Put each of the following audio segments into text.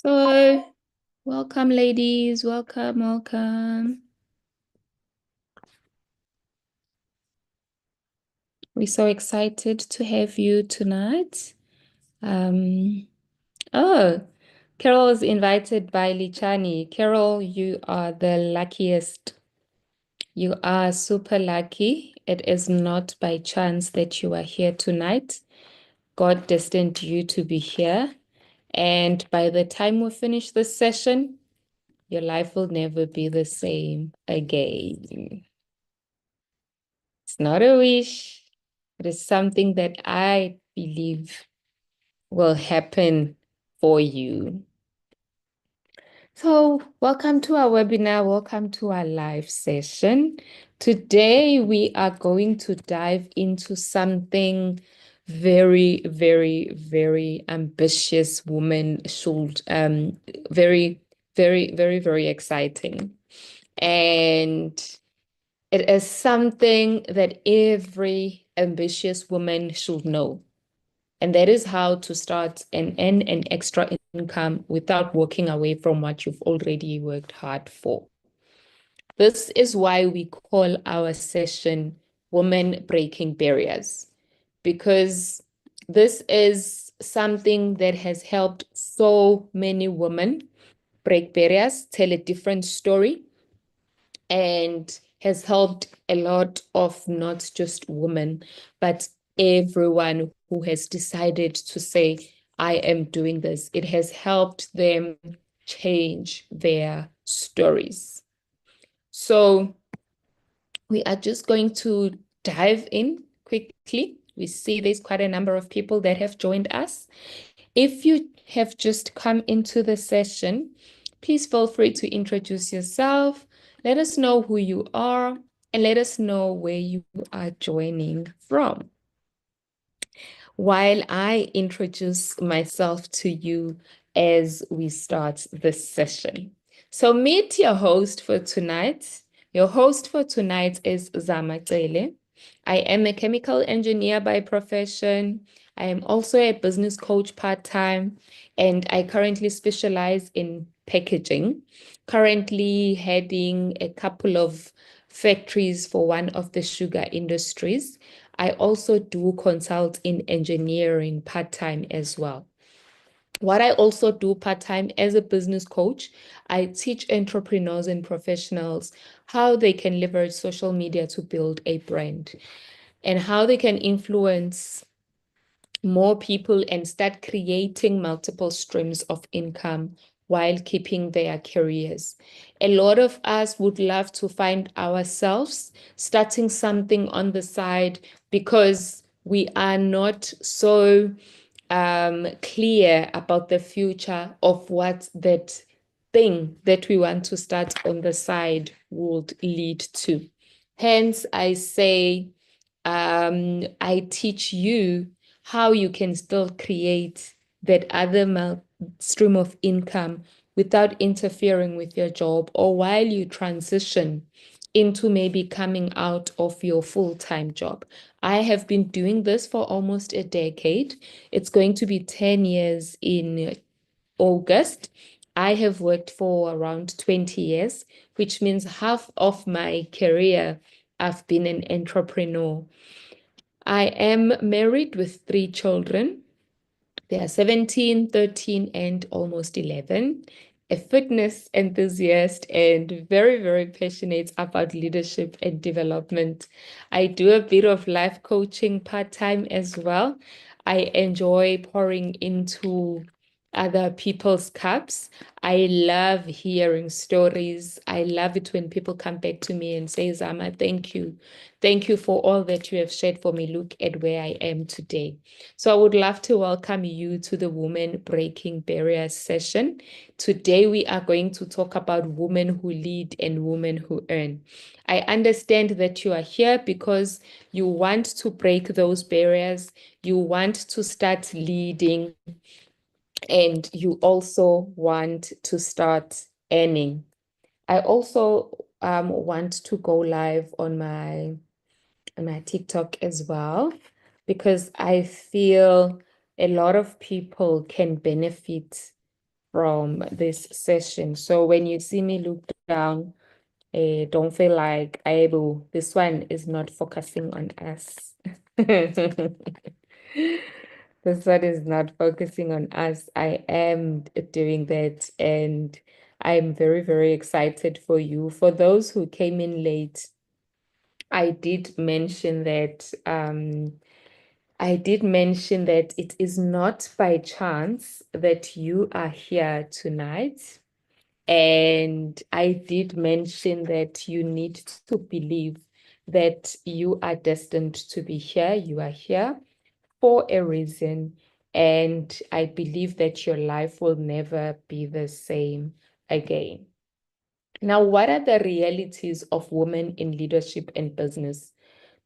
So, welcome, ladies. Welcome, welcome. We're so excited to have you tonight. Um, oh, Carol is invited by Lichani. Carol, you are the luckiest. You are super lucky. It is not by chance that you are here tonight. God destined you to be here. And by the time we finish this session, your life will never be the same again. It's not a wish. It is something that I believe will happen for you. So, welcome to our webinar. Welcome to our live session. Today, we are going to dive into something very, very, very ambitious woman should, very, very, very, very exciting. And it is something that every ambitious woman should know. And that is how to start and earn an extra income without walking away from what you've already worked hard for. This is why we call our session Women Breaking Barriers, because this is something that has helped so many women break barriers, tell a different story, and has helped a lot of not just women, but everyone who has decided to say, I am doing this. It has helped them change their stories. So we are just going to dive in quickly. We see there's quite a number of people that have joined us. If you have just come into the session, please feel free to introduce yourself. Let us know who you are and let us know where you are joining from. While I introduce myself to you as we start this session. So meet your host for tonight. Your host for tonight is Zamacele. I am a chemical engineer by profession. I am also a business coach part-time, and I currently specialize in packaging, currently heading a couple of factories for one of the sugar industries. I also do consult in engineering part-time as well. What I also do part-time as a business coach, I teach entrepreneurs and professionals how they can leverage social media to build a brand and how they can influence more people and start creating multiple streams of income while keeping their careers. A lot of us would love to find ourselves starting something on the side because we are not so clear about the future of what that thing that we want to start on the side would lead to. Hence, I say, I teach you how you can still create that other stream of income without interfering with your job or while you transition into maybe coming out of your full-time job. I have been doing this for almost a decade. It's going to be 10 years in August. I have worked for around 20 years, which means half of my career I've been an entrepreneur. I am married with 3 children. They are 17, 13, and almost 11. A fitness enthusiast and very, very passionate about leadership and development. I do a bit of life coaching part-time as well. I enjoy pouring into other people's cups. I love hearing stories. I love it when people come back to me and say, Zama, thank you. Thank you for all that you have shared for me. Look at where I am today. So I would love to welcome you to the Women Breaking Barriers session. Today we are going to talk about women who lead and women who earn. I understand that you are here because you want to break those barriers, you want to start leading, and you also want to start earning. I also want to go live on my TikTok as well, because I feel a lot of people can benefit from this session. So when you see me look down, don't feel like this one is not focusing on us. This one is not focusing on us. I am doing that, and I'm very, very excited for you. For those who came in late, I did mention that it is not by chance that you are here tonight. And I did mention that you need to believe that you are destined to be here. You are here for a reason. And I believe that your life will never be the same again. Now, what are the realities of women in leadership and business?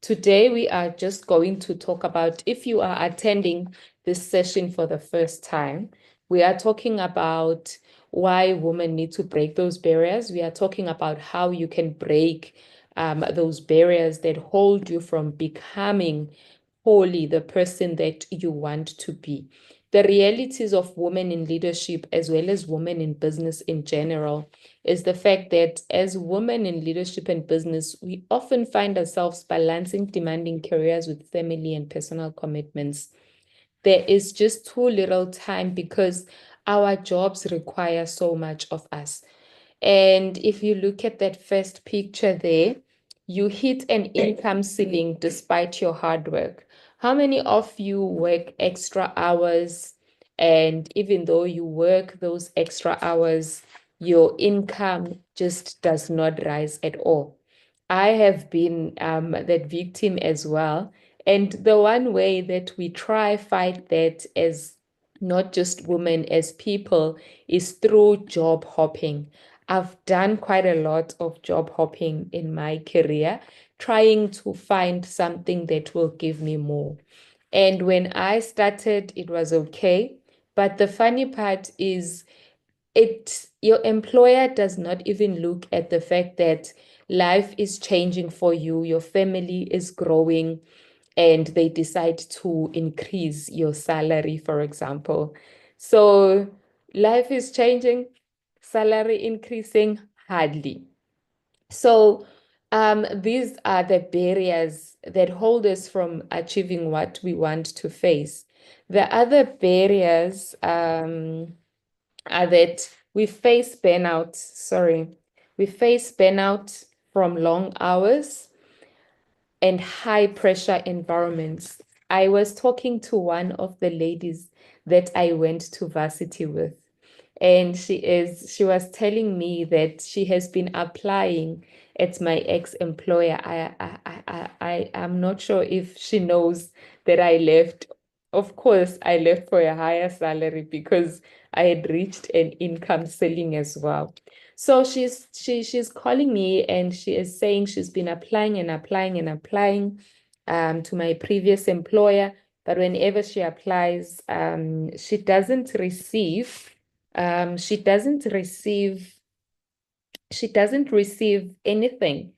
Today, we are just going to talk about, if you are attending this session for the first time, we are talking about why women need to break those barriers. We are talking about how you can break those barriers that hold you from becoming wholly the person that you want to be. The realities of women in leadership, as well as women in business in general, is the fact that as women in leadership and business, we often find ourselves balancing demanding careers with family and personal commitments. There is just too little time because our jobs require so much of us. And if you look at that first picture there, you hit an income ceiling despite your hard work. How many of you work extra hours? And even though you work those extra hours, your income just does not rise at all. I have been that victim as well. And the one way that we try fight that as not just women, as people, is through job hopping. I've done quite a lot of job hopping in my career, trying to find something that will give me more. And when I started, it was okay. But the funny part is your employer does not even look at the fact that life is changing for you, your family is growing, and they decide to increase your salary, for example. So life is changing, salary increasing hardly. So these are the barriers that hold us from achieving what we want to face. The other barriers are that we face burnout from long hours and high pressure environments. I was talking to one of the ladies that I went to varsity with, and she was telling me that she has been applying at my ex-employer. I'm not sure if she knows that I left. Of course, I left for a higher salary because I had reached an income ceiling as well. So she's calling me and she is saying she's been applying and applying and applying to my previous employer, but whenever she applies, um, she doesn't receive she doesn't receive anything.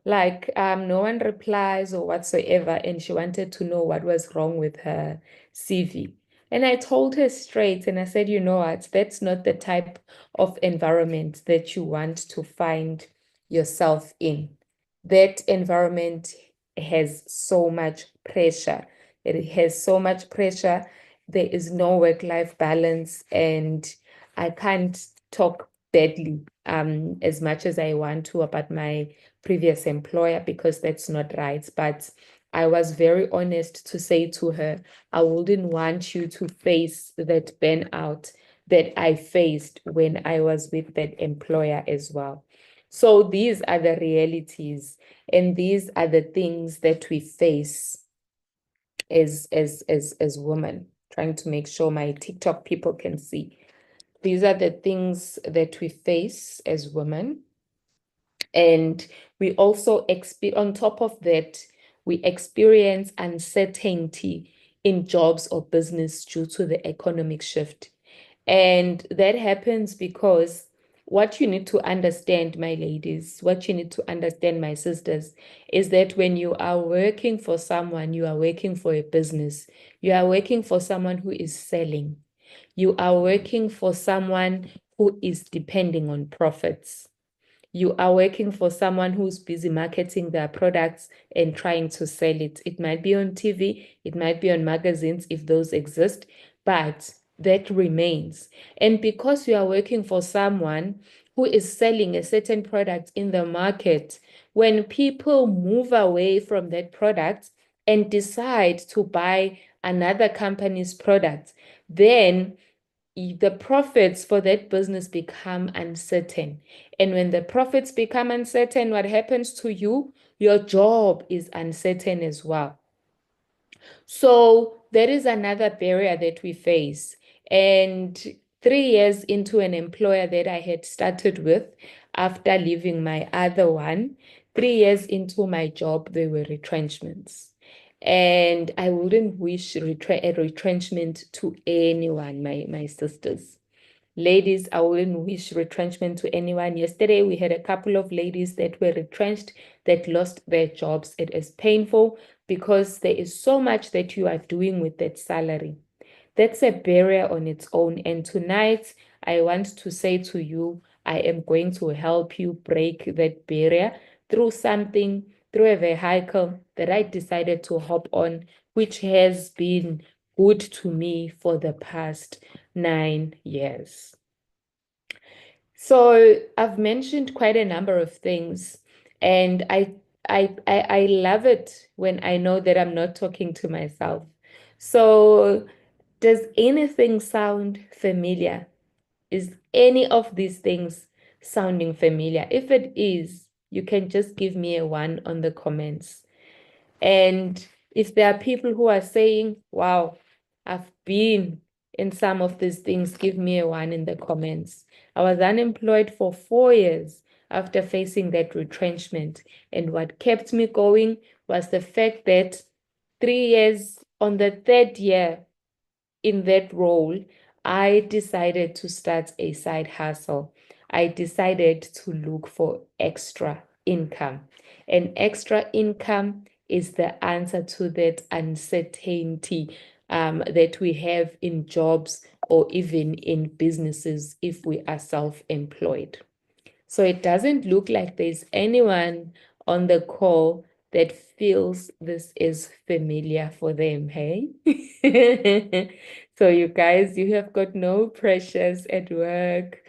Like no one replies or whatsoever, and she wanted to know what was wrong with her CV. And I told her straight, and I said, you know what, that's not the type of environment that you want to find yourself in. That environment has so much pressure. It has so much pressure. There is no work-life balance, and I can't talk badly as much as I want to about my previous employer because that's not right. But I was very honest to say to her, I wouldn't want you to face that burnout that I faced when I was with that employer as well. So these are the realities, and these are the things that we face as women, trying to make sure my TikTok people can see. These are the things that we face as women. And we also on top of that, we experience uncertainty in jobs or business due to the economic shift. And that happens because what you need to understand, my ladies, what you need to understand, my sisters, is that when you are working for someone, you are working for a business, you are working for someone who is selling. You are working for someone who is depending on profits. You are working for someone who's busy marketing their products and trying to sell it. It might be on TV, it might be on magazines if those exist, but that remains. And because you are working for someone who is selling a certain product in the market, when people move away from that product and decide to buy another company's product, then the profits for that business become uncertain. And when the profits become uncertain, what happens to you? Your job is uncertain as well. So there is another barrier that we face. And 3 years into an employer that I had started with after leaving my other one, 3 years into my job, there were retrenchments. And I wouldn't wish a retrenchment to anyone, my sisters. Ladies, I wouldn't wish retrenchment to anyone. Yesterday, we had a couple of ladies that were retrenched that lost their jobs. It is painful because there is so much that you are doing with that salary. That's a barrier on its own. And tonight, I want to say to you, I am going to help you break that barrier through something, through a vehicle that I decided to hop on, which has been good to me for the past 9 years. So I've mentioned quite a number of things, and I love it when I know that I'm not talking to myself. So does anything sound familiar? Is any of these things sounding familiar? If it is, you can just give me a 1 on the comments. And if there are people who are saying, wow, I've been in some of these things, give me a 1 in the comments. I was unemployed for 4 years after facing that retrenchment. And what kept me going was the fact that 3 years on the third year in that role, I decided to start a side hustle. I decided to look for extra income. And extra income is the answer to that uncertainty that we have in jobs or even in businesses if we are self-employed. So it doesn't look like there's anyone on the call that feels this is familiar for them, hey? So you guys, you have got no pressures at work.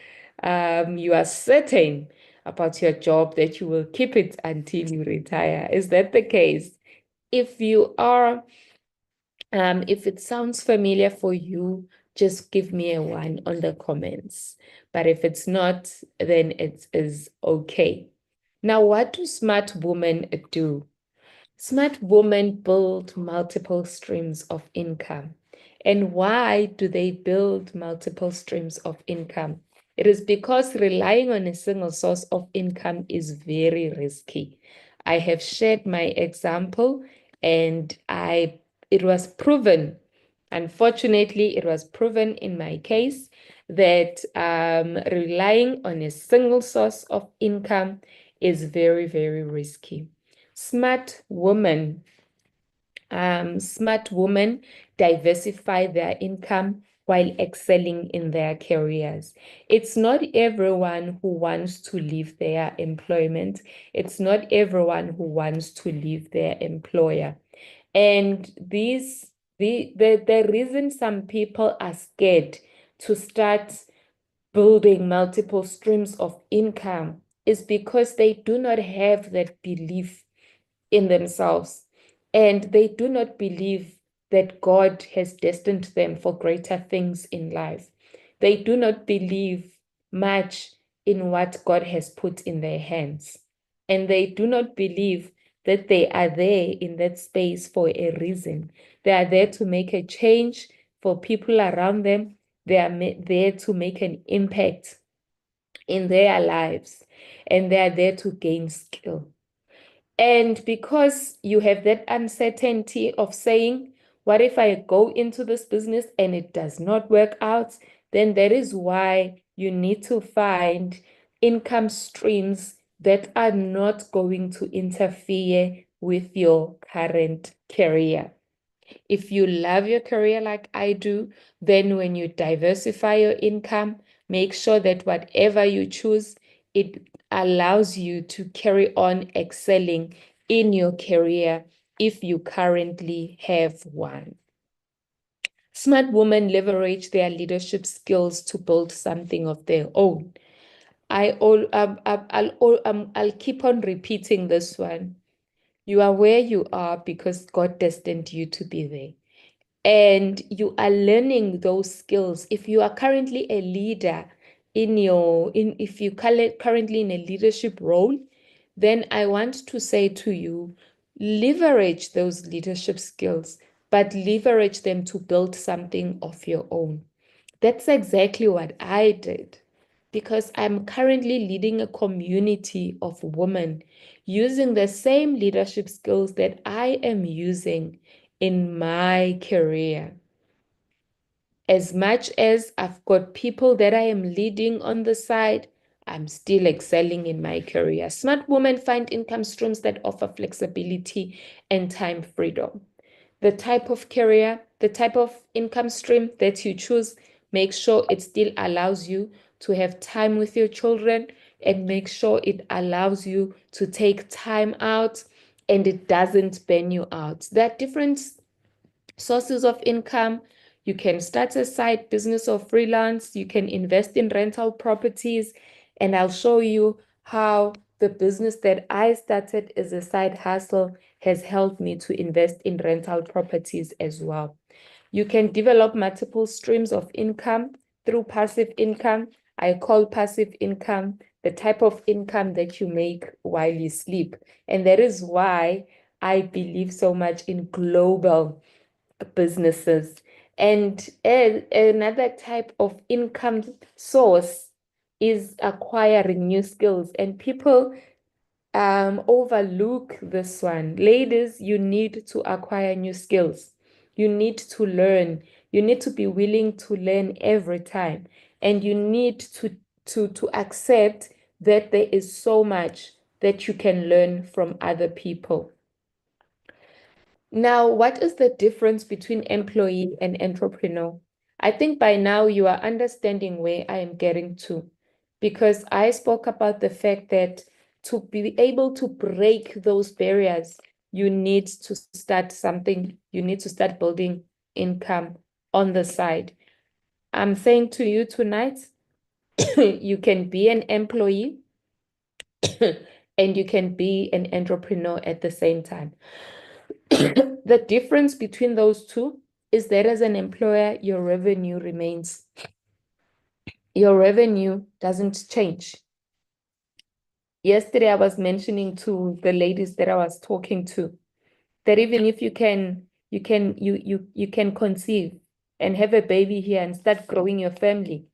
You are certain about your job that you will keep it until you retire. Is that the case? If you are, if it sounds familiar for you, just give me a 1 on the comments. But if it's not, then it is okay. Now, what do smart women do? Smart women build multiple streams of income. And why do they build multiple streams of income? It is because relying on a single source of income is very risky. I have shared my example and it was proven, unfortunately, it was proven in my case that relying on a single source of income is very, very risky. Smart women diversify their income while excelling in their careers. It's not everyone who wants to leave their employment. It's not everyone who wants to leave their employer. And the reason some people are scared to start building multiple streams of income is because they do not have that belief in themselves. And they do not believe that God has destined them for greater things in life. They do not believe much in what God has put in their hands. And they do not believe that they are there in that space for a reason. They are there to make a change for people around them. They are there to make an impact in their lives. And they are there to gain skill. And because you have that uncertainty of saying, what if I go into this business and it does not work out? Then that is why you need to find income streams that are not going to interfere with your current career. If you love your career like I do, then when you diversify your income, make sure that whatever you choose, it allows you to carry on excelling in your career if you currently have one. Smart women leverage their leadership skills to build something of their own. I'll keep on repeating this one. You are where you are because God destined you to be there. And you are learning those skills. If you are currently a leader if you currently in a leadership role, then I want to say to you, leverage those leadership skills, but leverage them to build something of your own. That's exactly what I did because I'm currently leading a community of women using the same leadership skills that I am using in my career. As much as I've got people that I am leading on the side, I'm still excelling in my career. Smart women find income streams that offer flexibility and time freedom. The type of career, the type of income stream that you choose, make sure it still allows you to have time with your children and make sure it allows you to take time out and it doesn't burn you out. There are different sources of income. You can start a side business or freelance. You can invest in rental properties. And I'll show you how the business that I started as a side hustle has helped me to invest in rental properties as well. You can develop multiple streams of income through passive income. I call passive income the type of income that you make while you sleep. And that is why I believe so much in global businesses. And another type of income source is acquiring new skills. And people overlook this one. Ladies, you need to acquire new skills. You need to learn. You need to be willing to learn every time. And you need to accept that there is so much that you can learn from other people. Now, what is the difference between employee and entrepreneur? I think by now you are understanding where I am getting to, because I spoke about the fact that to be able to break those barriers, you need to start something, you need to start building income on the side. I'm saying to you tonight, you can be an employee and you can be an entrepreneur at the same time. The difference between those two is that as an employer, your revenue remains. Your revenue doesn't change. Yesterday, I was mentioning to the ladies that I was talking to that even if you can conceive and have a baby here and start growing your family,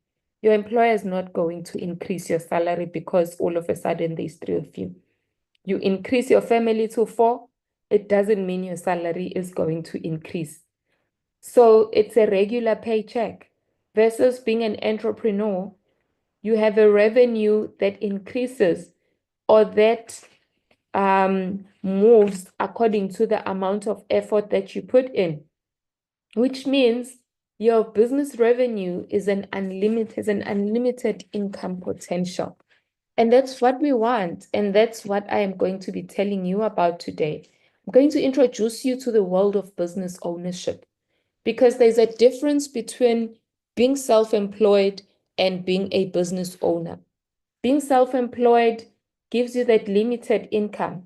your employer is not going to increase your salary because all of a sudden there's three of you. You increase your family to 4, it doesn't mean your salary is going to increase. So it's a regular paycheck versus being an entrepreneur. You have a revenue that increases or that moves according to the amount of effort that you put in, which means your business revenue is an unlimited income potential. And that's what we want. And that's what I am going to be telling you about today. I'm going to introduce you to the world of business ownership, because there's a difference between being self-employed and being a business owner. Being self-employed gives you that limited income.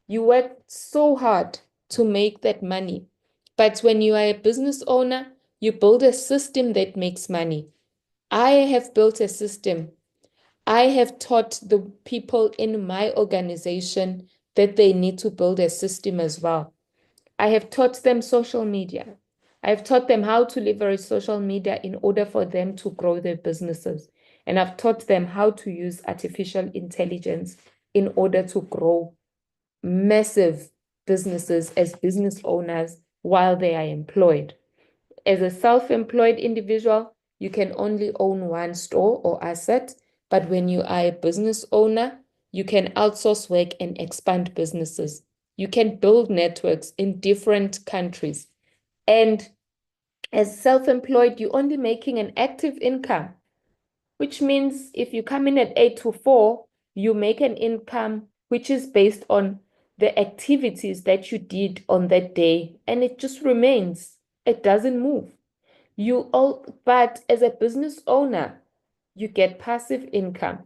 You work so hard to make that money. But when you are a business owner, you build a system that makes money. I have built a system. I have taught the people in my organization that they need to build a system as well. I have taught them social media. I've taught them how to leverage social media in order for them to grow their businesses. And I've taught them how to use artificial intelligence in order to grow massive businesses as business owners while they are employed. As a self-employed individual, you can only own one store or asset, but when you are a business owner, you can outsource work and expand businesses. You can build networks in different countries. And as self-employed, you're only making an active income, which means if you come in at 8 to 4, you make an income which is based on the activities that you did on that day, and it just remains. It doesn't move. But as a business owner, you get passive income.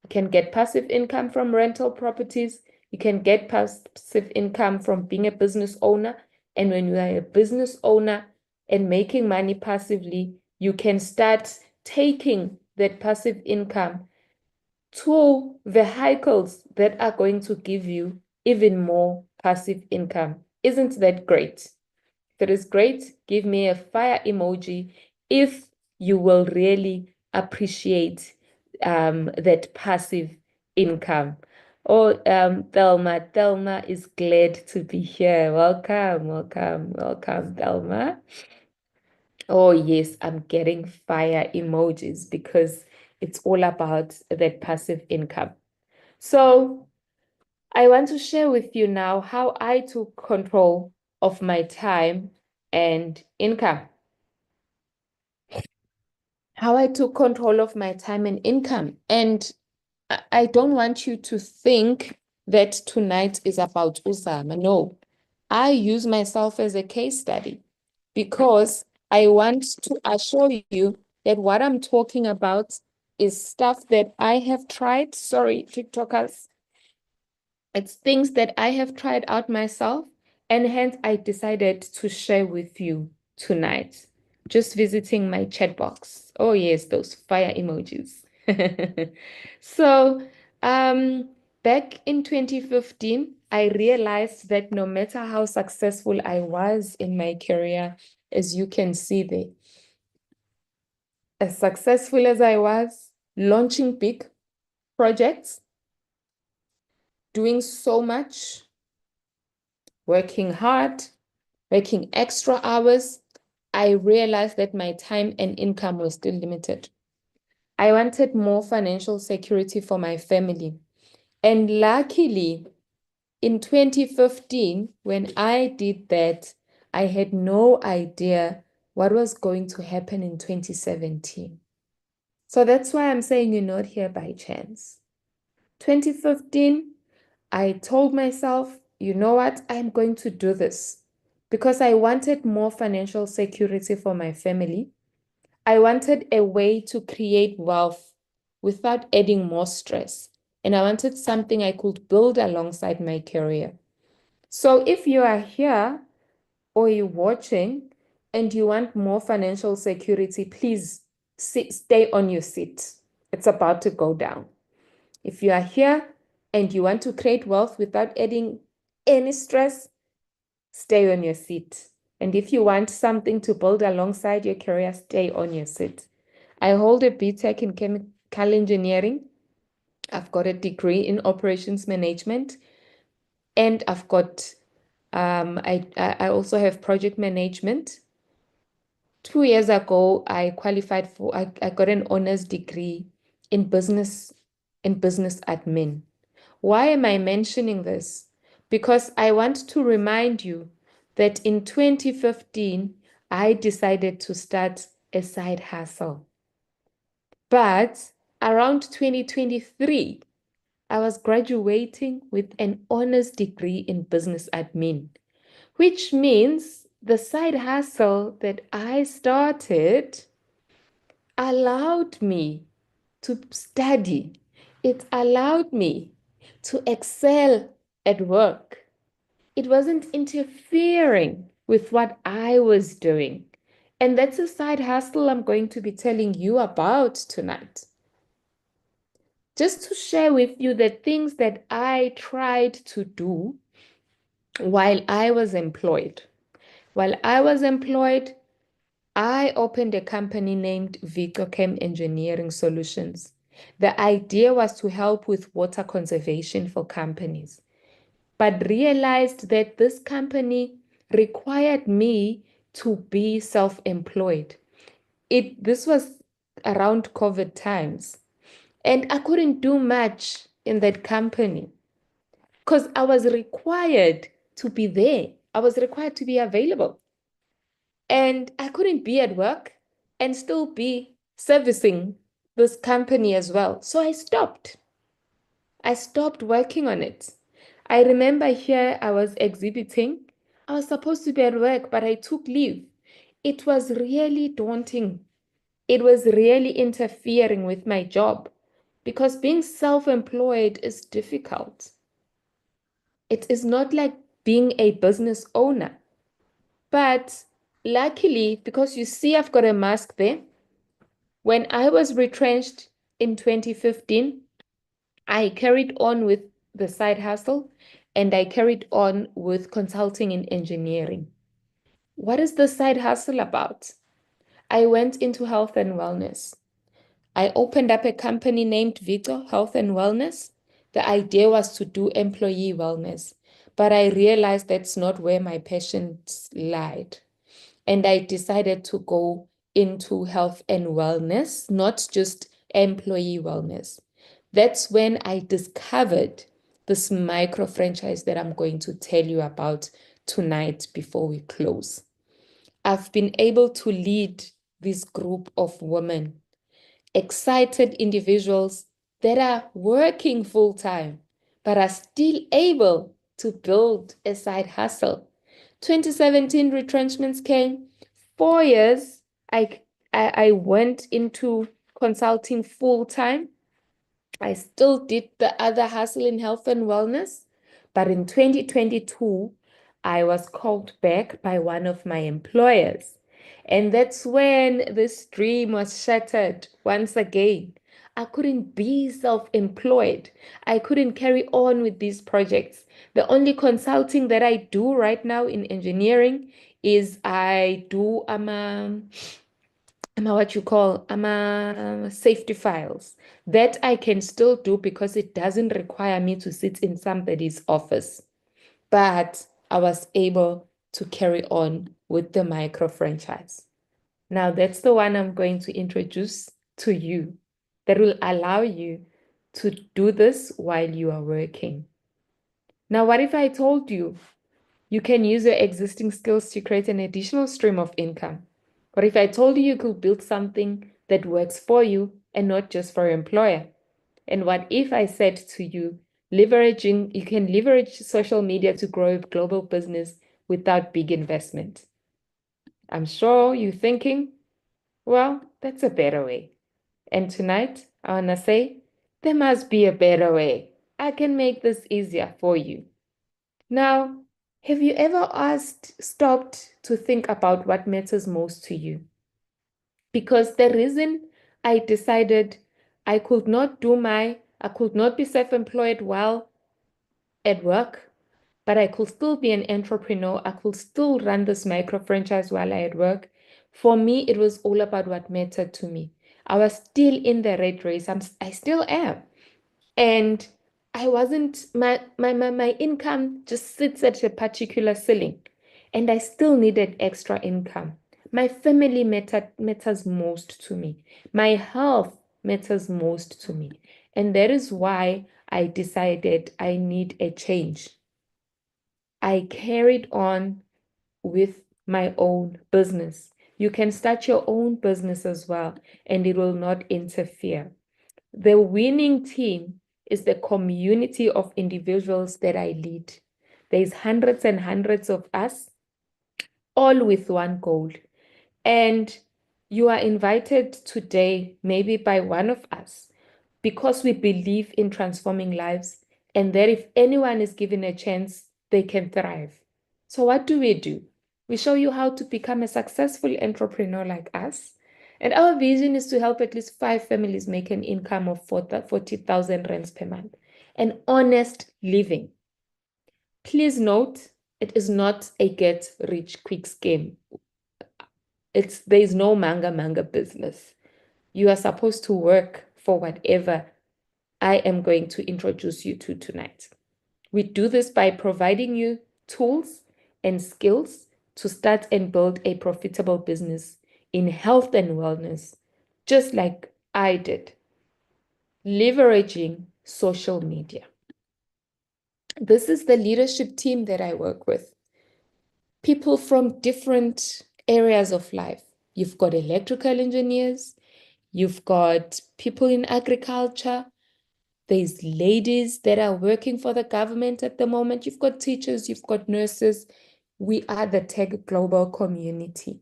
You can get passive income from rental properties. You can get passive income from being a business owner. And when you are a business owner and making money passively, you can start taking that passive income to vehicles that are going to give you even more passive income. Isn't that great? If it is great, give me a fire emoji if you will really appreciate that passive income. Oh, Thelma is glad to be here. Welcome, welcome, welcome, Thelma. Oh, yes, I'm getting fire emojis because it's all about that passive income. So I want to share with you now how I took control of my time and income. How I took control of my time and income. And I don't want you to think that tonight is about Uzama. No, I use myself as a case study because I want to assure you that what I'm talking about is stuff that I have tried. Sorry, TikTokers. It's things that I have tried out myself, and hence I decided to share with you tonight. Just visiting my chat box. Oh, yes, those fire emojis. So, back in 2015, I realized that no matter how successful I was in my career, as you can see there, as successful as I was, launching big projects, doing so much, working hard, working extra hours, I realized that my time and income were still limited. I wanted more financial security for my family. And luckily, in 2015, when I did that, I had no idea what was going to happen in 2017. So that's why I'm saying you're not here by chance. 2015, I told myself, you know what, I'm going to do this because I wanted more financial security for my family. I wanted a way to create wealth without adding more stress. And I wanted something I could build alongside my career. So if you are here or you're watching and you want more financial security, please stay on your seat. It's about to go down. If you are here and you want to create wealth without adding any stress, stay on your seat. And if you want something to build alongside your career, stay on your seat. I hold a BTech in chemical engineering. I've got a degree in operations management, and I've got I also have project management. 2 years ago, I qualified for I got an honors degree in business admin. Why am I mentioning this? Because I want to remind you that in 2015, I decided to start a side hustle. But around 2023, I was graduating with an honors degree in business admin, which means the side hustle that I started allowed me to study. It allowed me to excel at work. It wasn't interfering with what I was doing. And that's a side hustle I'm going to be telling you about tonight. Just to share with you the things that I tried to do while I was employed. While I was employed, I opened a company named Vicochem Engineering Solutions. The idea was to help with water conservation for companies, but realized that this company required me to be self-employed. This was around COVID times, and I couldn't do much in that company because I was required to be there. I was required to be available. And I couldn't be at work and still be servicing this company as well. So I stopped. I stopped working on it. I remember here I was exhibiting. I was supposed to be at work, but I took leave. It was really daunting. It was really interfering with my job because being self-employed is difficult. It is not like being a business owner. But luckily, because you see, I've got a mask there. When I was retrenched in 2015, I carried on with the side hustle and I carried on with consulting in engineering. What is the side hustle about? I went into health and wellness. I opened up a company named Vito Health and Wellness. The idea was to do employee wellness, but I realized that's not where my passions lied. And I decided to go into health and wellness, not just employee wellness. That's when I discovered this micro franchise that I'm going to tell you about tonight before we close. I've been able to lead this group of women, excited individuals that are working full time, but are still able to build a side hustle. 2017 retrenchments came. 4 years, I went into consulting full time. I still did the other hustle in health and wellness, but in 2022, I was called back by one of my employers. And that's when this dream was shattered once again. I couldn't be self-employed. I couldn't carry on with these projects. The only consulting that I do right now in engineering is I do safety files that I can still do because it doesn't require me to sit in somebody's office. But I was able to carry on with the micro franchise. Now that's the one I'm going to introduce to you that will allow you to do this while you are working. Now, what if I told you you can use your existing skills to create an additional stream of income? What if I told you you could build something that works for you and not just for your employer? And what if I said to you, you can leverage social media to grow a global business without big investment? I'm sure you're thinking, well, that's a better way. And tonight, I want to say, there must be a better way. I can make this easier for you. Now, have you ever stopped to think about what matters most to you? Because the reason I decided I could not be self-employed while at work, but I could still be an entrepreneur. I could still run this micro franchise while I at work. For me, it was all about what mattered to me. I was still in the rat race. I still am. And I wasn't, my income just sits at a particular ceiling. And I still needed extra income. My family matters most to me. My health matters most to me. And that is why I decided I need a change. I carried on with my own business. You can start your own business as well, and it will not interfere. The winning team is the community of individuals that I lead. There's hundreds and hundreds of us, all with one goal. And you are invited today, maybe by one of us, because we believe in transforming lives and that if anyone is given a chance, they can thrive. So what do? We show you how to become a successful entrepreneur like us. And our vision is to help at least 5 families make an income of 40,000 rands per month. An honest living. Please note, it is not a get rich quick scheme. There is no manga business. You are supposed to work for whatever I am going to introduce you to tonight. We do this by providing you tools and skills to start and build a profitable business in health and wellness, just like I did, leveraging social media. This is the leadership team that I work with. People from different areas of life. You've got electrical engineers, you've got people in agriculture, there's ladies that are working for the government at the moment, you've got teachers, you've got nurses. We are the tech global community.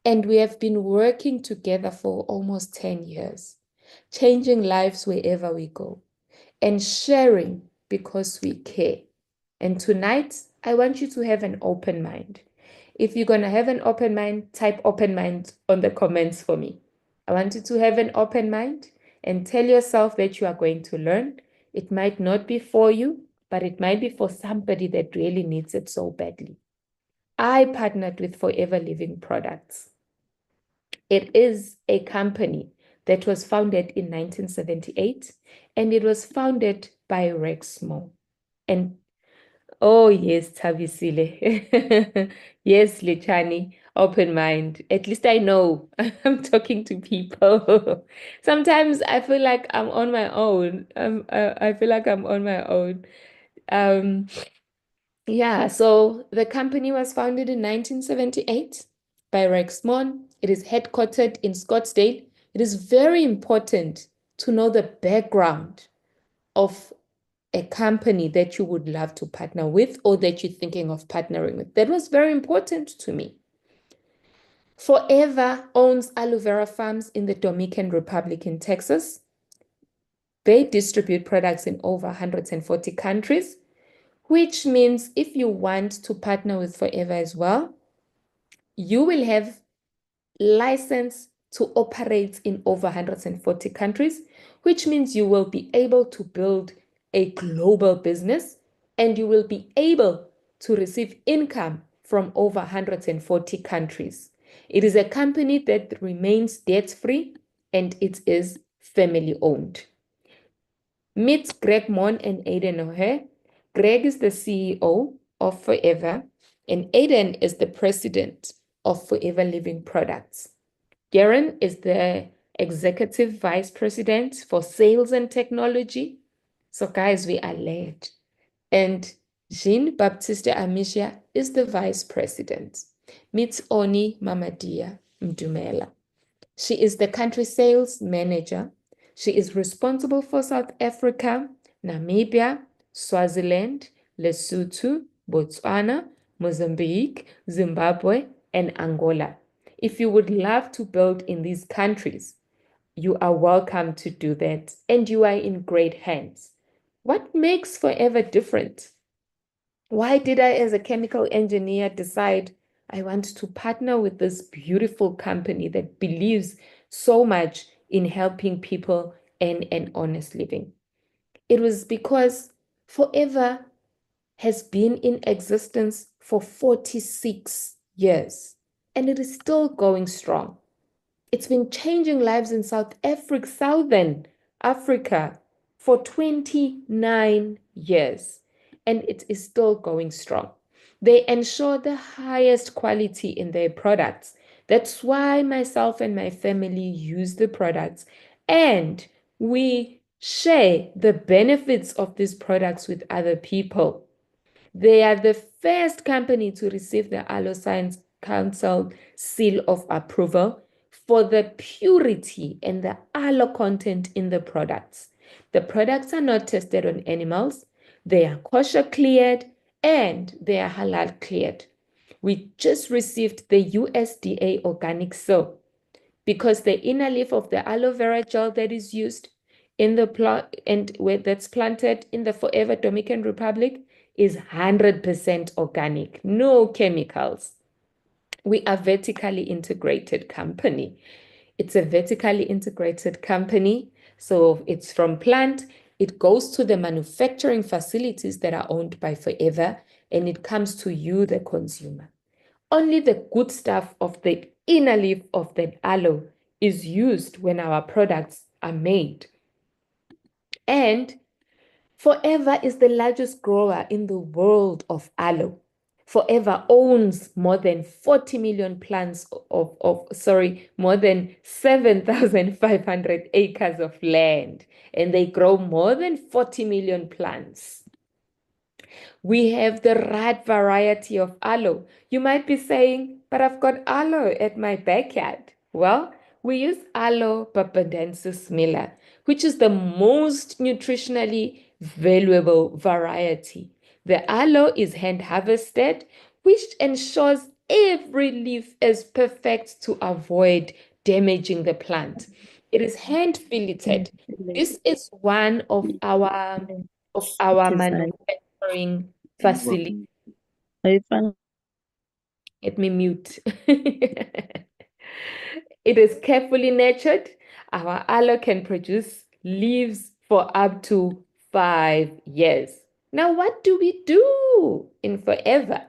And we have been working together for almost 10 years, changing lives wherever we go and sharing because we care. And tonight, I want you to have an open mind. If you're going to have an open mind, type open mind on the comments for me. I want you to have an open mind and tell yourself that you are going to learn. It might not be for you, but it might be for somebody that really needs it so badly. I partnered with Forever Living Products. It is a company that was founded in 1978, and it was founded by Rex Moore. And oh, yes, Thabisile. Yes, Lichani, open mind. At least I know I'm talking to people. Sometimes I feel like I'm on my own. I feel like I'm on my own. Um, yeah, so the company was founded in 1978 by Rex Moore. It is headquartered in Scottsdale. It is very important to know the background of a company that you would love to partner with or that you're thinking of partnering with. That was very important to me. Forever owns aloe vera farms in the Dominican Republic in Texas. They distribute products in over 140 countries, which means if you want to partner with Forever as well, you will have license to operate in over 140 countries, which means you will be able to build a global business and you will be able to receive income from over 140 countries. It is a company that remains debt-free and it is family-owned. Meet Greg Mon and Aiden O'Hare. Greg is the CEO of Forever and Aiden is the president of Forever Living Products. Garen is the executive vice president for sales and technology. So guys, we are led. And Jean Baptiste Amisha is the vice president. Meet Oni Mamadia Mdumela. She is the country sales manager. She is responsible for South Africa, Namibia, Swaziland, Lesotho, Botswana, Mozambique, Zimbabwe, and Angola. If you would love to build in these countries, you are welcome to do that, and you are in great hands. What makes Forever different? Why did I, as a chemical engineer, decide I want to partner with this beautiful company that believes so much in helping people and an honest living? It was because Forever has been in existence for 46 years and it is still going strong. It's been changing lives in Southern Africa for 29 years, and it is still going strong. They ensure the highest quality in their products. That's why myself and my family use the products, and we share the benefits of these products with other people. They are the first company to receive the Aloe Science Council seal of approval for the purity and the aloe content in the products. The products are not tested on animals, they are kosher cleared, and they are halal cleared. We just received the USDA organic seal because the inner leaf of the aloe vera gel that is used in the plant and where that's planted in the Forever Dominican Republic is 100% organic, no chemicals. We are vertically integrated company. It's a vertically integrated company. So it's from plant, it goes to the manufacturing facilities that are owned by Forever, and it comes to you, the consumer. Only the good stuff of the inner leaf of the aloe is used when our products are made. And Forever is the largest grower in the world of aloe. Forever owns more than 40 million plants more than 7,500 acres of land, and they grow more than 40 million plants. We have the right variety of aloe. You might be saying, but I've got aloe at my backyard. Well, we use Aloe papadensis miller, which is the most nutritionally valuable variety. The aloe is hand harvested, which ensures every leaf is perfect to avoid damaging the plant. It is hand filleted. This is one of our manufacturing facilities. Let me mute. It is carefully nurtured. Our aloe can produce leaves for up to 5 years. Now, what do we do in forever?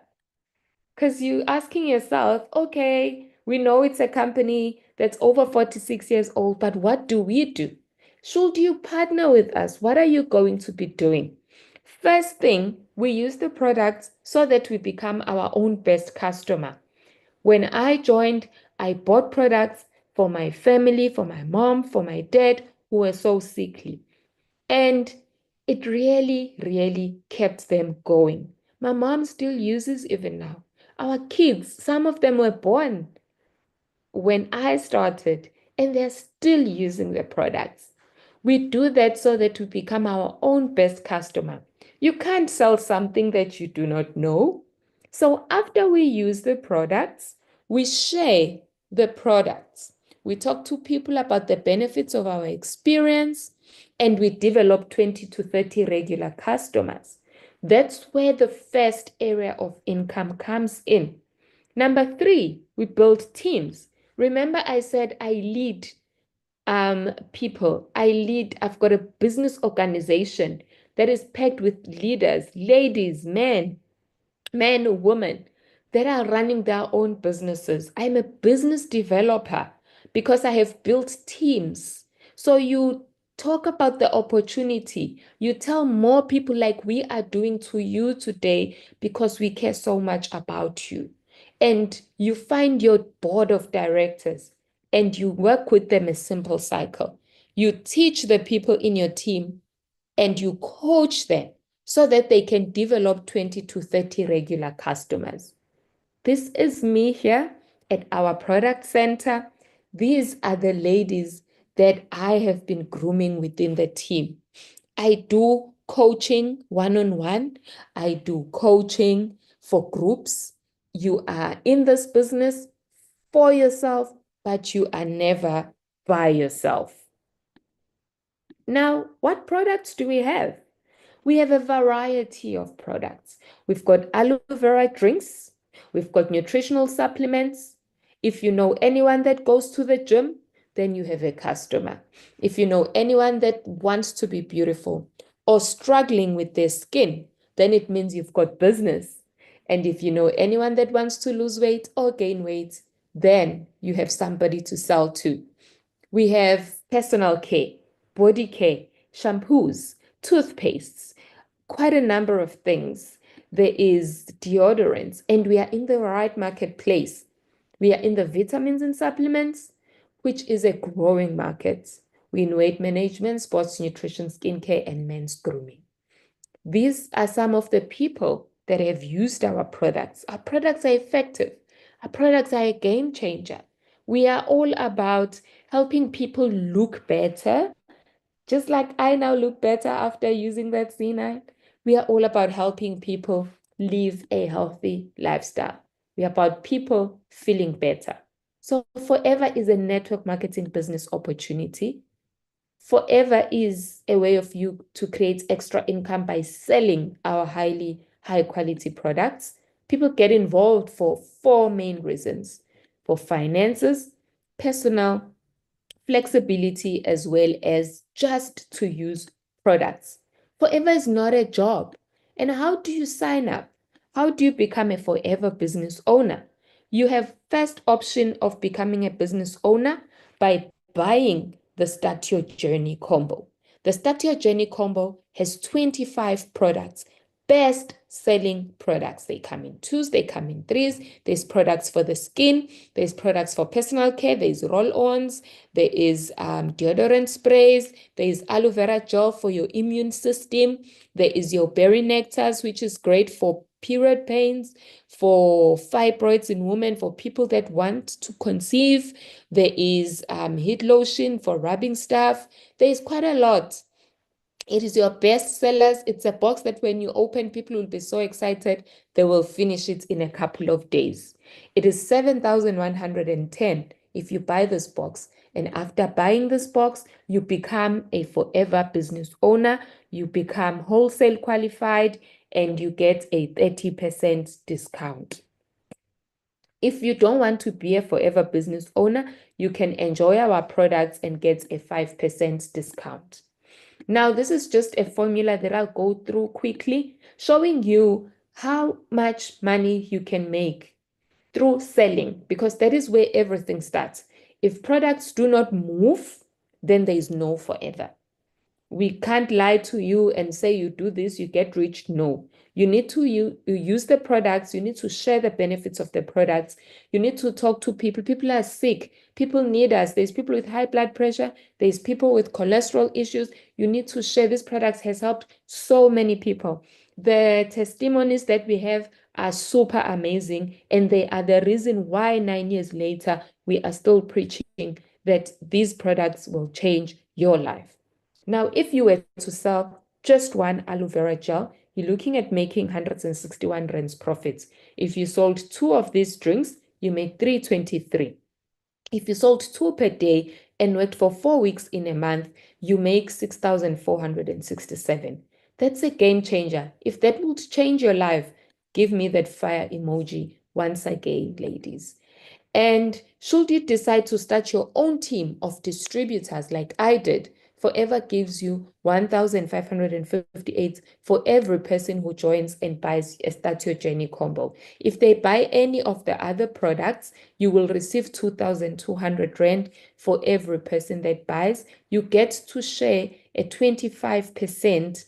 Because you're asking yourself, okay, we know it's a company that's over 46 years old, but what do we do? Should you partner with us? What are you going to be doing? First thing, we use the products so that we become our own best customer. When I joined, I bought products for my family, for my mom, for my dad, who were so sickly. And it really, really kept them going. My mom still uses even now. Our kids, some of them were born when I started, and they're still using the products. We do that so that we become our own best customer. You can't sell something that you do not know. So after we use the products, we share the products. We talk to people about the benefits of our experience, and we develop 20 to 30 regular customers. That's where the first area of income comes in. Number three, we build teams. Remember, I said I lead people. I've got a business organization that is packed with leaders, ladies, men, women that are running their own businesses. I'm a business developer because I have built teams. So you talk about the opportunity. You tell more people like we are doing to you today because we care so much about you. And you find your board of directors and you work with them a simple cycle. You teach the people in your team and you coach them so that they can develop 20 to 30 regular customers. This is me here at our product center. These are the ladies that I have been grooming within the team. I do coaching one-on-one. I do coaching for groups. You are in this business for yourself, but you are never by yourself. Now, what products do we have? We have a variety of products. We've got aloe vera drinks. We've got nutritional supplements. If you know anyone that goes to the gym, then you have a customer. If you know anyone that wants to be beautiful or struggling with their skin, then it means you've got business. And if you know anyone that wants to lose weight or gain weight, then you have somebody to sell to. We have personal care, body care, shampoos, toothpastes, quite a number of things. There is deodorants, and we are in the right marketplace. We are in the vitamins and supplements, which is a growing market. We in weight management, sports nutrition, skincare, and men's grooming. These are some of the people that have used our products. Our products are effective. Our products are a game changer. We are all about helping people look better, just like I now look better after using that C9. We are all about helping people live a healthy lifestyle. We are about people feeling better. So Forever is a network marketing business opportunity. Forever is a way of you to create extra income by selling our high quality products. People get involved for four main reasons: for finances, personal, flexibility, as well as just to use products. Forever is not a job. And how do you sign up? How do you become a Forever business owner? You have first option of becoming a business owner by buying the Start Your Journey combo. The Start Your Journey combo has 25 products best selling products. They come in twos, they come in threes. There's products for the skin, there's products for personal care, there's roll-ons, there is deodorant sprays, there is aloe vera gel for your immune system, there is your berry nectars, which is great for period pains, for fibroids in women, for people that want to conceive. There is heat lotion for rubbing stuff. There's quite a lot. It is your best sellers. It's a box that when you open, people will be so excited, they will finish it in a couple of days. It is 7,110 if you buy this box. And after buying this box, you become a forever business owner. You become wholesale qualified and you get a 30% discount. If you don't want to be a forever business owner, you can enjoy our products and get a 5% discount. Now, this is just a formula that I'll go through quickly, showing you how much money you can make through selling, because that is where everything starts. If products do not move, then there is no forever. We can't lie to you and say you do this, you get rich. No, you need to use the products. You need to share the benefits of the products. You need to talk to people. People are sick. People need us. There's people with high blood pressure. There's people with cholesterol issues. You need to share. This product has helped so many people. The testimonies that we have are super amazing, and they are the reason why 9 years later, we are still preaching that these products will change your life. Now, if you were to sell just one aloe vera gel, you're looking at making 161 rands profits. If you sold 2 of these drinks, you made 323. If you sold 2 per day and worked for 4 weeks in a month, you make 6,467. That's a game changer. If that would change your life, give me that fire emoji once again, ladies. And should you decide to start your own team of distributors like I did, Forever gives you 1,558 for every person who joins and buys a Start Your Journey combo. If they buy any of the other products, you will receive 2,200 Rand for every person that buys. You get to share a 25%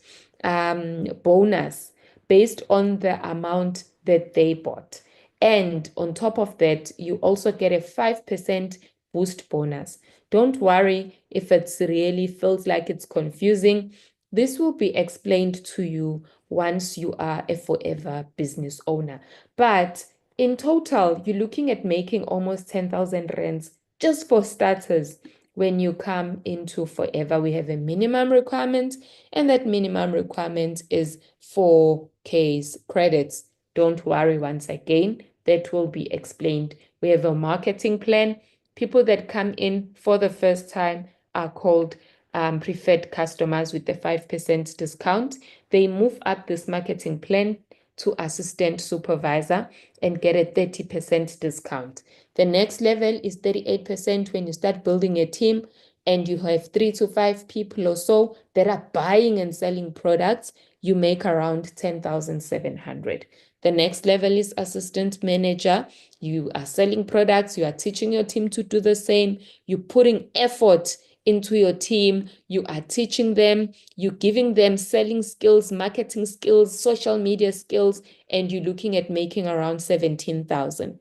bonus based on the amount that they bought. And on top of that, you also get a 5% boost bonus. Don't worry if it really feels like it's confusing. This will be explained to you once you are a forever business owner. But in total, you're looking at making almost 10,000 rands just for starters. When you come into forever, we have a minimum requirement, and that minimum requirement is 4K credits. Don't worry, once again, that will be explained. We have a marketing plan. People that come in for the first time are called preferred customers with the 5% discount. They move up this marketing plan to assistant supervisor and get a 30% discount. The next level is 38% when you start building a team and you have 3 to 5 people or so that are buying and selling products. You make around 10,700. The next level is assistant manager. You are selling products. You are teaching your team to do the same. You're putting effort into your team. You are teaching them. You're giving them selling skills, marketing skills, social media skills, and you're looking at making around 17,000.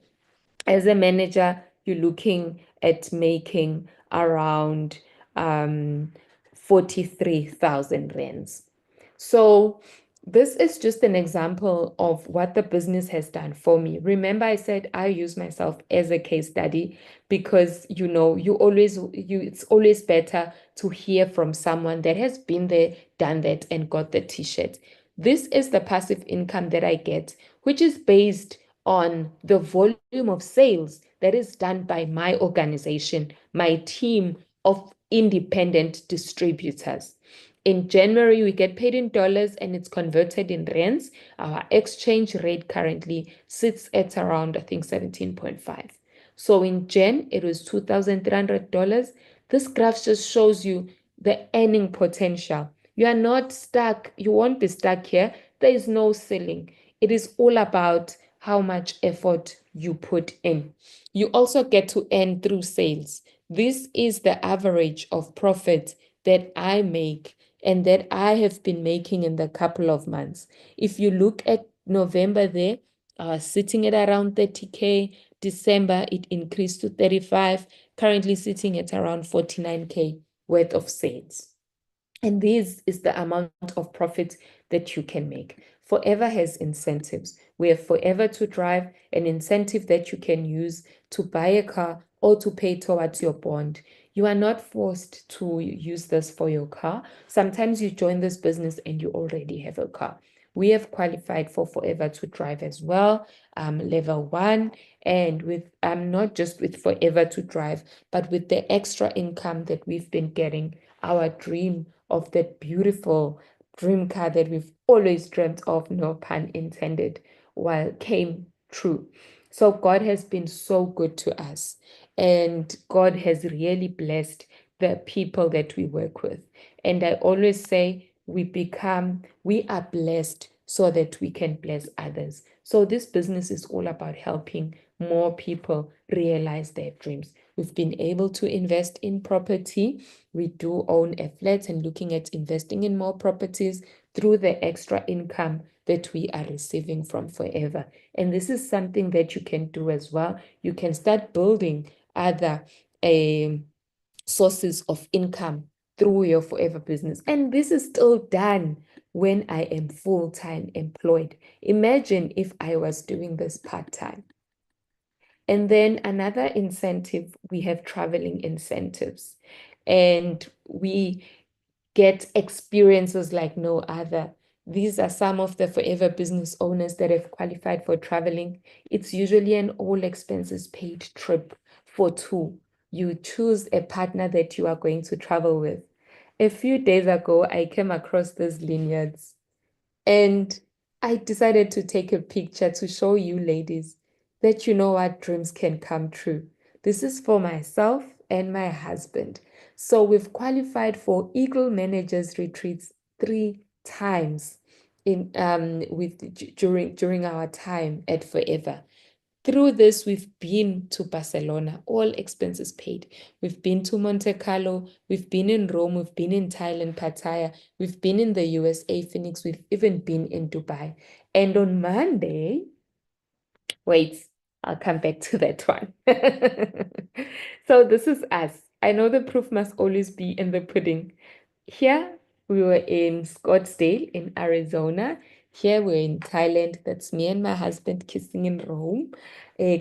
As a manager, you're looking at making around 43,000 rands. So this is just an example of what the business has done for me. Remember, I said I use myself as a case study because it's always better to hear from someone that has been there, done that, and got the t-shirt. This is the passive income that I get, which is based on the volume of sales that is done by my organization, my team of independent distributors. In January, we get paid in dollars and it's converted in rands. Our exchange rate currently sits at around, I think, 17.5. So in Jan, it was $2,300. This graph just shows you the earning potential. You are not stuck. You won't be stuck here. There is no ceiling. It is all about how much effort you put in. You also get to earn through sales. This is the average of profit that I make and that I have been making in the couple of months. If you look at November there, sitting at around 30K. December, it increased to 35, currently sitting at around 49K worth of sales. And this is the amount of profit that you can make. Forever has incentives. We have Forever to Drive, an incentive that you can use to buy a car or to pay towards your bond. You are not forced to use this for your car. Sometimes you join this business and you already have a car. We have qualified for Forever to Drive as well, level 1, and with not just with Forever to Drive, but with the extra income that we've been getting, our dream of that beautiful dream car that we've always dreamt of, no pun intended, while came true. So God has been so good to us, and God has really blessed the people that we work with. And I always say we are blessed so that we can bless others. So this business is all about helping more people realize their dreams. We've been able to invest in property. We do own a flat and looking at investing in more properties through the extra income that we are receiving from Forever. And this is something that you can do as well. You can start building other sources of income through your Forever business. And this is still done when I am full-time employed. Imagine if I was doing this part-time. And then another incentive, we have traveling incentives. And we get experiences like no other. These are some of the Forever business owners that have qualified for traveling. It's usually an all expenses paid trip for two. You choose a partner that you are going to travel with. A few days ago, I came across these lanyards and I decided to take a picture to show you ladies that you know what dreams can come true. This is for myself and my husband. So we've qualified for Eagle Managers Retreats 3 times in during our time at Forever. Through this, we've been to Barcelona, all expenses paid. We've been to Monte Carlo, we've been in Rome, we've been in Thailand, Pattaya, we've been in the USA, Phoenix, we've even been in Dubai. And on Monday, wait, I'll come back to that one. So this is us. I know the proof must always be in the pudding. Here we were in Scottsdale in Arizona. Here we're in Thailand. That's me and my husband kissing in Rome. When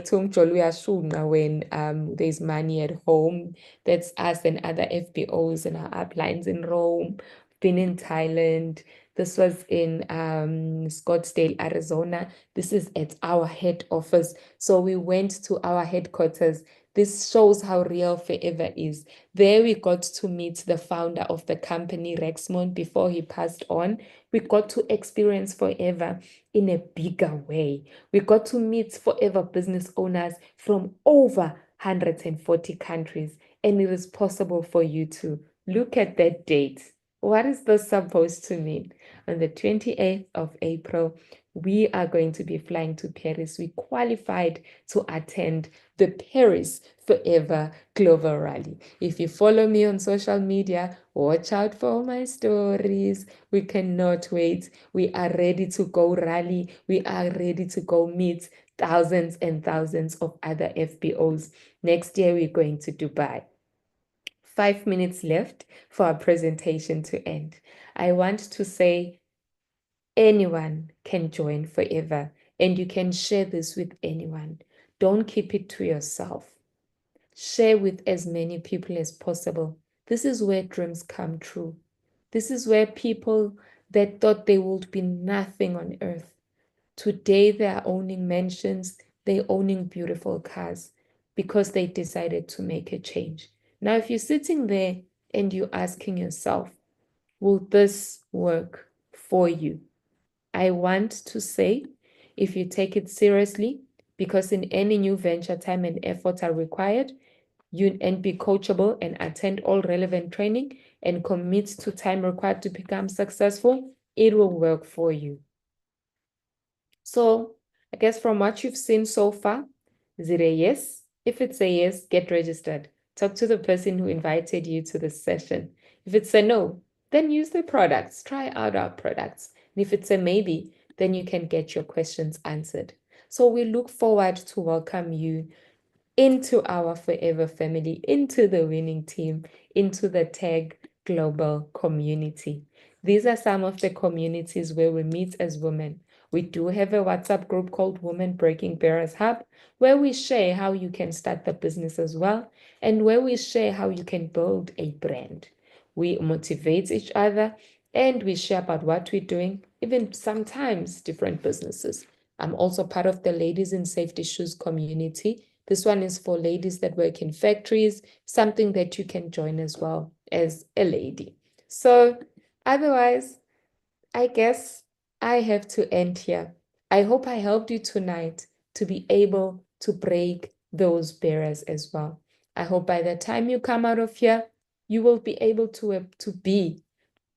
there's money at home. That's us and other FBOs and our uplines in Rome. Been in Thailand. This was in Scottsdale, Arizona. This is at our head office. So we went to our headquarters. This shows how real Forever is. There we got to meet the founder of the company, Rexmond, before he passed on. We got to experience Forever in a bigger way. We got to meet Forever business owners from over 140 countries, and it is possible for you to. Look at that date. What is this supposed to mean? On the 28th of April, we are going to be flying to Paris. We qualified to attend the Paris Forever Global Rally. If you follow me on social media, watch out for my stories. We cannot wait. We are ready to go rally. We are ready to go meet thousands and thousands of other FBOs. Next year, we're going to Dubai. 5 minutes left for our presentation to end. I want to say anyone can join Forever, and you can share this with anyone. Don't keep it to yourself. Share with as many people as possible. This is where dreams come true. This is where people that thought they would be nothing on earth, today they are owning mansions, they're owning beautiful cars because they decided to make a change. Now, if you're sitting there and you're asking yourself, will this work for you? I want to say, if you take it seriously, because in any new venture, time and effort are required, and be coachable and attend all relevant training and commit to time required to become successful, it will work for you. So I guess from what you've seen so far, is it a yes? If it's a yes, get registered. Talk to the person who invited you to this session. If it's a no, then use the products. Try out our products. And if it's a maybe, then you can get your questions answered. So we look forward to welcome you into our forever family, into the winning team, into the TAG global community. These are some of the communities where we meet as women. We do have a WhatsApp group called Women Breaking Barriers Hub, where we share how you can start the business as well, and where we share how you can build a brand. We motivate each other and we share about what we're doing, even sometimes different businesses. I'm also part of the Ladies in Safety Shoes community. This one is for ladies that work in factories, something that you can join as well as a lady. So otherwise, I guess I have to end here. I hope I helped you tonight to be able to break those barriers as well. I hope by the time you come out of here, you will be able to be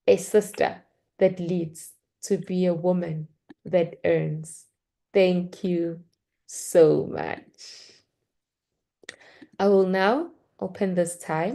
a sister that leads, to be a woman that earns. Thank you so much. I will now open this time